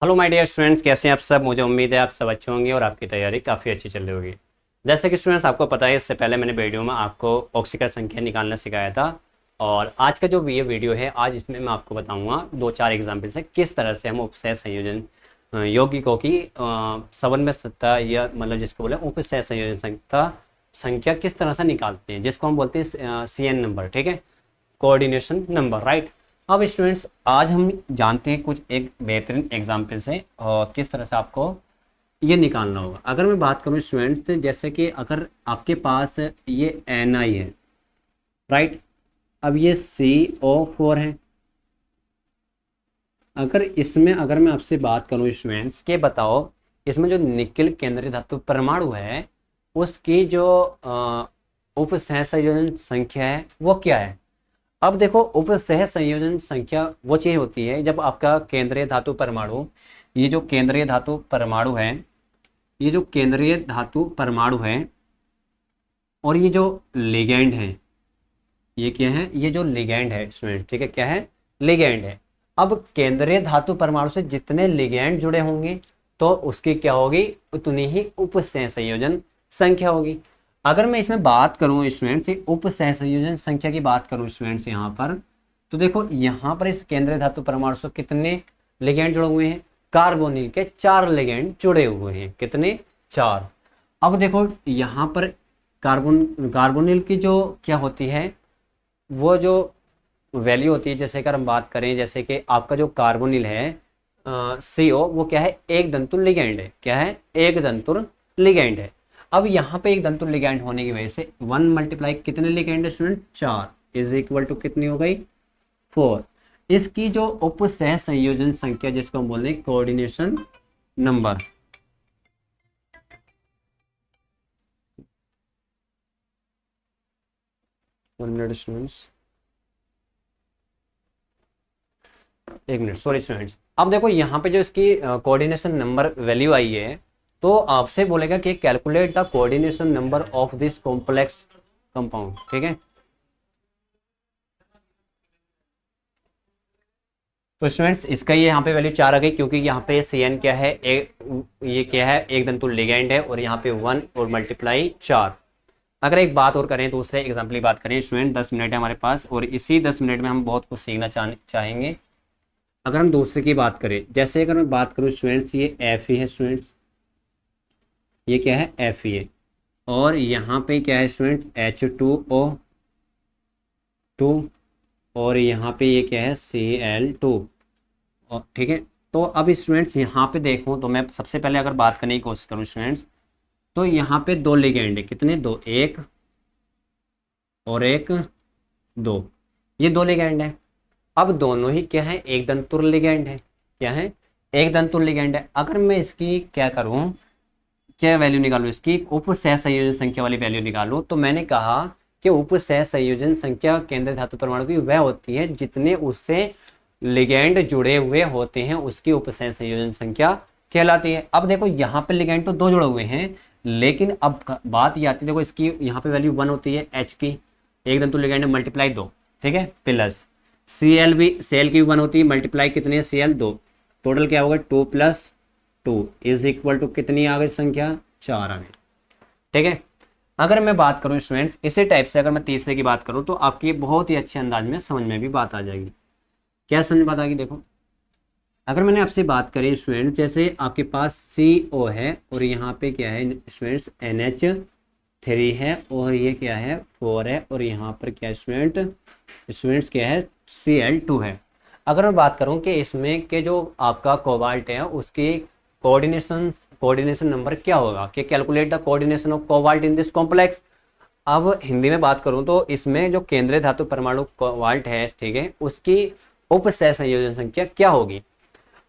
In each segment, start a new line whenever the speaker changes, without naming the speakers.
Hello my dear students, कैसे हैं आप सब। मुझे उम्मीद है आप सब अच्छे होंगे और आपकी तैयारी काफ़ी अच्छी चल रही होगी। जैसे कि स्टूडेंट्स आपको पता है, इससे पहले मैंने वीडियो में आपको ऑक्सीकर संख्या निकालना सिखाया था। और आज का जो ये वीडियो है, आज इसमें मैं आपको बताऊंगा दो चार एग्जाम्पल से किस तरह से हम उपसय संयोजन यौगिकों की समन्वय सत्ता या मतलब जिसको बोले उपसय संयोजन संख्या किस तरह से निकालते हैं, जिसको हम बोलते हैं CN नंबर। ठीक है, कोऑर्डिनेशन नंबर, राइट। अब स्टूडेंट्स आज हम जानते हैं कुछ एक बेहतरीन एग्जाम्पल से और किस तरह से आपको ये निकालना होगा। अगर मैं बात करूं स्टूडेंट्स, जैसे कि अगर आपके पास ये Ni है, राइट। अब ये CO4 है। अगर मैं आपसे बात करूं स्टूडेंट्स के बताओ, इसमें जो निकिल केंद्रीय धातु परमाणु है उसकी जो उपसह संयोजन संख्या है वो क्या है। अब देखो, उपसह संयोजन संख्या वो चीज होती है जब आपका केंद्रीय धातु परमाणु, ये जो केंद्रीय धातु परमाणु है, ये जो केंद्रीय धातु परमाणु है और ये जो लिगैंड है, ये क्या है, ये जो लिगैंड है स्टूडेंट, ठीक है, क्या है, लिगैंड है। अब केंद्रीय धातु परमाणु से जितने लिगैंड जुड़े होंगे तो उसकी क्या होगी, उतनी ही उपसह संयोजन संख्या होगी। अगर मैं इसमें बात करूं स्टूडेंट से उपसह संयोजन संख्या की बात करूं स्टूडेंट्स यहाँ पर, तो देखो यहाँ पर इस केंद्रीय धातु परमाणु से कितने लिगैंड जुड़े हुए हैं, कार्बोनिल के 4 लिगैंड जुड़े हुए हैं। कितने, 4। अब देखो यहाँ पर कार्बोनिल की जो क्या होती है, वो जो वैल्यू होती है, जैसे अगर हम बात करें, जैसे कि आपका जो कार्बोनिल है CO, वो क्या है, एक दंतुल लिगैंड है। क्या है, एक दंतुल लिगैंड है। अब यहाँ पे एक दंतुल लिगैंड होने की वजह से 1 मल्टीप्लाई कितने लिगैंड है स्टूडेंट, 4 इज इक्वल टू कितनी हो गई, 4। इसकी जो उपसह संयोजन संख्या जिसको हम बोलते हैं कोऑर्डिनेशन नंबर, स्टूडेंट्स एक मिनट, सॉरी स्टूडेंट्स। अब देखो यहाँ पे जो इसकी कोऑर्डिनेशन नंबर वैल्यू आई है, तो आपसे बोलेगा कि calculate the coordination number of this complex compound. ठीक है, तो स्टूडेंट्स इसका ये यहाँ पे वैल्यू 4 आ गई, क्योंकि यहाँ पे CN क्या है, ये क्या है, एक दंतुल लिगैंड है और यहाँ पे 1 और मल्टीप्लाई 4। अगर एक बात और करें, दूसरे एग्जाम्पल की बात करें स्टूडेंट, 10 मिनट है हमारे पास और इसी 10 मिनट में हम बहुत कुछ सीखना चाहेंगे। अगर हम दूसरे की बात करें, जैसे अगर मैं बात करूँ स्टूडेंट्स, ये Fe है स्टूडेंट्स, ये क्या है, Fe है। और यहाँ पे क्या है स्टूडेंट, H2O2, और यहाँ पे ये क्या है, Cl2। और ठीक है, तो अब स्टूडेंट्स यहाँ पे देखूँ तो मैं सबसे पहले अगर बात करने की कोशिश करूँ स्टूडेंट्स, तो यहाँ पे 2 लिगैंड है। कितने, 2, एक और एक, 2, ये 2 लिगैंड है। अब दोनों ही क्या है, एक दंतुल लिगैंड है। क्या है, एक दंतुल लिगैंड है। अगर मैं इसकी क्या करूं, क्या वैल्यू निकालूं, इसकी उपसह संयोजन संख्या वाली वैल्यू निकालूं, तो मैंने कहा कि उपसह संयोजन संख्या केंद्रीय धातु परमाणु की वह होती है जितने उससे लिगैंड जुड़े हुए होते हैं, उसकी उपसह संयोजन संख्या कहलाती है। अब देखो यहाँ पे लिगैंड तो 2 जुड़े हुए हैं, लेकिन अब बात ये आती है, देखो इसकी यहाँ पे वैल्यू 1 होती है H की, एक दंतुल लिगैंड मल्टीप्लाई 2, ठीक है, प्लस Cl की 1 होती है, मल्टीप्लाई कितनी है, Cl 2, टोटल क्या होगा, 2 + 2 इज इक्वल टू कितनी आ गई संख्या, 4 आ गई। ठीक है, अगर मैं बात करूं स्टूडेंट्स इसी टाइप से, अगर मैं तीसरे की बात करूं, तो आपकी बहुत ही अच्छे अंदाज में समझ में भी बात आ जाएगी। क्या समझ में बात आ गई, देखो अगर मैंने आपसे बात करी स्टूडेंट, जैसे आपके पास CO है और यहाँ पे क्या है स्टूडेंट्स, NH3 है और ये क्या है, 4 है, और यहाँ पर क्या है स्टूडेंट्स क्या है, Cl2 है। अगर मैं बात करूं कि इसमें के जो आपका कोबाल्ट है उसकी कोऑर्डिनेशन नंबर क्या होगा, कि calculate the coordination of cobalt in this complex. अब हिंदी में बात करूं तो इसमें जो केंद्रीय धातु परमाणु कोबाल्ट है, ठीक है, उसकी उपसह संयोजन संख्या क्या होगी।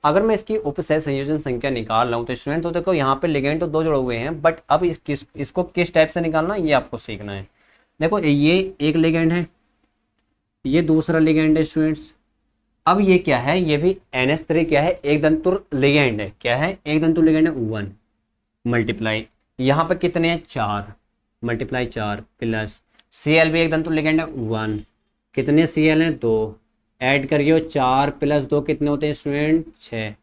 अगर मैं इसकी उपसह संयोजन संख्या निकाल रहा हूं तो स्टूडेंट, तो देखो यहाँ पे लिगैंड तो 2 जुड़े हुए हैं, बट अब इसको किस टाइप से निकालना ये आपको सीखना है। देखो ये एक लिगैंड है, ये दूसरा लिगैंड है स्टूडेंट्स। अब ये क्या है, ये भी NH3 क्या है, एक दंतुल लिगैंड है। क्या है, एक दंतुल लिगैंड है, 1 मल्टीप्लाई यहाँ पे कितने हैं, 4 मल्टीप्लाई 4 प्लस Cl भी एक दंतुल लिगैंड है, 1, कितने Cl हैं, 2, ऐड करिए, 4 + 2 कितने होते हैं स्टूडेंट, 6।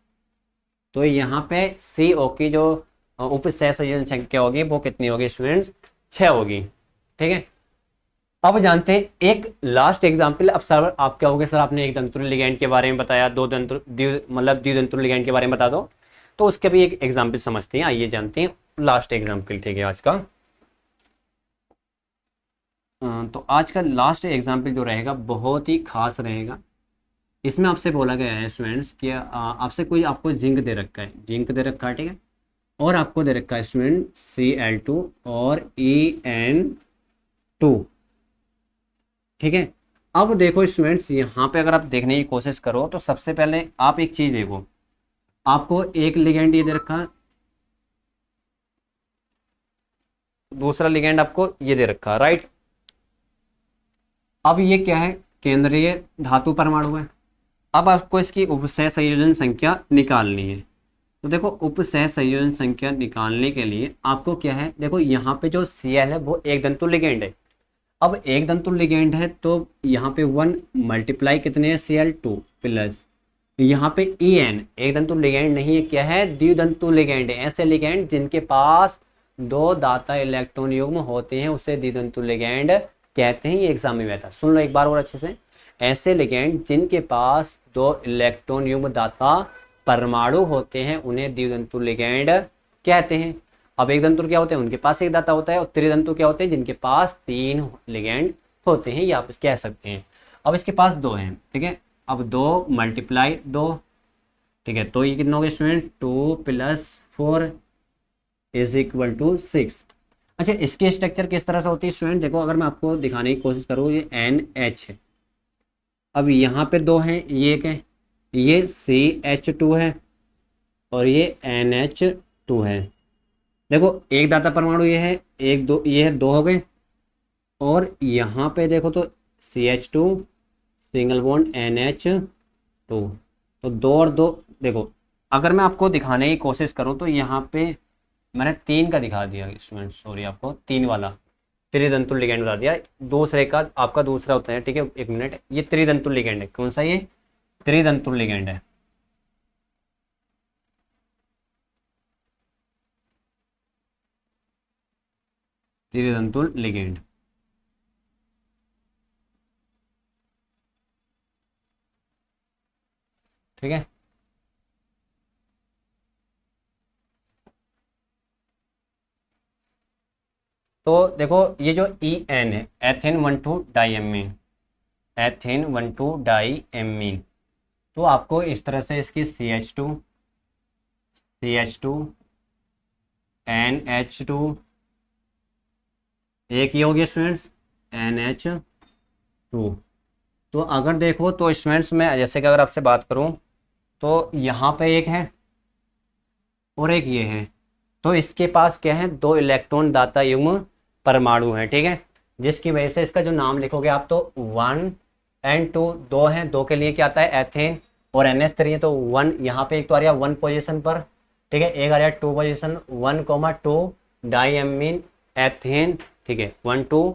तो यहाँ पे CO की जो उपसह संयोजन संख्या होगी वो कितनी होगी स्टूडेंट्स, 6 होगी। ठीक है, अब जानते हैं एक लास्ट एग्जांपल। अब सर आप क्या होगे, सर आपने एक दंतुल लिगैंड के बारे में बताया, दो दंतुल मतलब द्विदंतुल लिगैंड के बारे में बता दो, तो उसके भी एक एग्जांपल समझते हैं। आइए जानते हैं लास्ट एग्जांपल। ठीक है, आज का तो आज का लास्ट एग्जांपल जो रहेगा बहुत ही खास रहेगा। इसमें आपसे बोला गया है स्टूडेंट्स कि आपसे कोई आपको जिंक दे रखा है, जिंक दे रखा है, ठीक है, और आपको दे रखा है स्टूडेंट Cl2 और En2। ठीक है, अब देखो स्टूडेंट्स, यहाँ पे अगर आप देखने की कोशिश करो तो सबसे पहले आप एक चीज देखो, आपको एक लिगेंड ये दे रखा है, दूसरा लिगेंड आपको ये दे रखा है, राइट। अब ये क्या है, केंद्रीय धातु परमाणु है। अब आपको इसकी उपसह संयोजन संख्या निकालनी है। तो देखो उपसह संयोजन संख्या निकालने के लिए आपको क्या है, देखो यहाँ पे जो Cl है वो एक दंतु लिगेंड है। अब एक दंतु लिगेंड है तो यहाँ पे 1 मल्टीप्लाई कितने हैं Cl2 प्लस यहाँ पे En एक दंतु लिगेंड नहीं है, क्या है, द्विदंतु लिगेंड है। ऐसे लिगेंड जिनके पास दो दाता इलेक्ट्रॉन युग्म होते हैं उसे द्विदंतु लिगेंड कहते हैं। ये एग्जाम में आता, सुन लो एक बार और अच्छे से। ऐसे लिगेंड जिनके पास दो इलेक्ट्रॉन युग्म दाता परमाणु होते हैं उन्हें द्विदंतु लिगेंड कहते हैं। अब एक दंतु क्या होते हैं, उनके पास एक दाता होता है, और त्रिदंतु क्या होते हैं, जिनके पास 3 लिगेंड होते हैं, ये आप कह सकते हैं। अब इसके पास 2 हैं, ठीक है, अब 2 मल्टीप्लाई 2, ठीक है, तो ये कितना हो गया स्टूडेंट, 2 + 4 = 6। अच्छा, इसकी स्ट्रक्चर किस तरह से होती है स्टूडेंट, देखो अगर मैं आपको दिखाने की कोशिश करूँ, ये NH है, अब यहाँ पे 2 हैं, ये एक है, ये CH2 है और ये NH2 है। देखो एक दाता परमाणु ये है, एक दो, ये है 2 हो गए, और यहाँ पे देखो तो CH2 सिंगल बॉन्ड NH2, तो 2 और 2। देखो अगर मैं आपको दिखाने की कोशिश करूँ तो यहाँ पे मैंने 3 का दिखा दिया स्टूडेंट, सॉरी, आपको 3 वाला त्रिदंतुल लिगेंड बता दिया। दूसरे का आपका दूसरा होता है, ठीक है, एक मिनट, ये त्रिदंतुल लिगेंड है। कौन सा, ये त्रिदंतुल लिगेंड है। त्रिदंतुल लिगेंड, ठीक है। तो देखो ये जो EN है, एथेन 1,2 डाइएमीन, एथेन 1,2 डाइएमीन, तो आपको इस तरह से इसकी CH2 NH2, एक ये हो गया स्टूडेंट्स NH2। तो अगर देखो तो स्टूडेंट्स में जैसे कि अगर आपसे बात करूं तो यहाँ पे एक है और एक ये है, तो इसके पास क्या है, 2 इलेक्ट्रॉन दाता युग्म परमाणु है, ठीक है, जिसकी वजह से इसका जो नाम लिखोगे आप तो 1 और 2, 2 हैं, 2 के लिए क्या आता है एथेन, और NH3 है तो 1 यहाँ पे एक तो आ रहा है 1 पोजीशन पर, ठीक है, एक आ रहा है 2 पोजीशन, 1,2 डाइएमीन एथेन, ठीक है, 1,2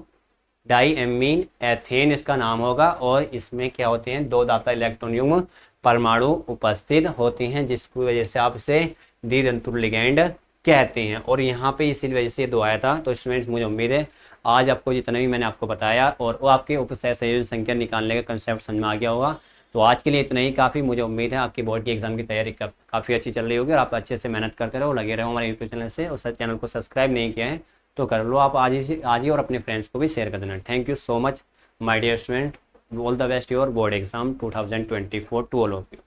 डाइएमीन एथेन इसका नाम होगा। और इसमें क्या होते हैं, 2 दाता इलेक्ट्रॉन युग्म परमाणु उपस्थित होते हैं, जिसकी वजह से आप इसे द्विदंतुल लिगेंड कहते हैं। और यहाँ पे इसी वजह से 2 आया था। तो स्टूडेंट्स मुझे उम्मीद है आज आपको जितना भी मैंने आपको बताया और वो आपके उपसह संयोजन संख्या निकालने का कंसेप्ट समझ में आ गया होगा। तो आज के लिए इतना ही काफ़ी। मुझे उम्मीद है आपकी बोर्ड की एग्जाम की तैयारी काफ़ी अच्छी चल रही होगी और आप अच्छे से मेहनत करते रहो, लगे रहो हमारे यूट्यूब चैनल से। और चैनल को सब्सक्राइब नहीं किया है तो कर लो आप आज ही और अपने फ्रेंड्स को भी शेयर कर देना। Thank you so much my dear student, all the best your board exam 2024 to all of you.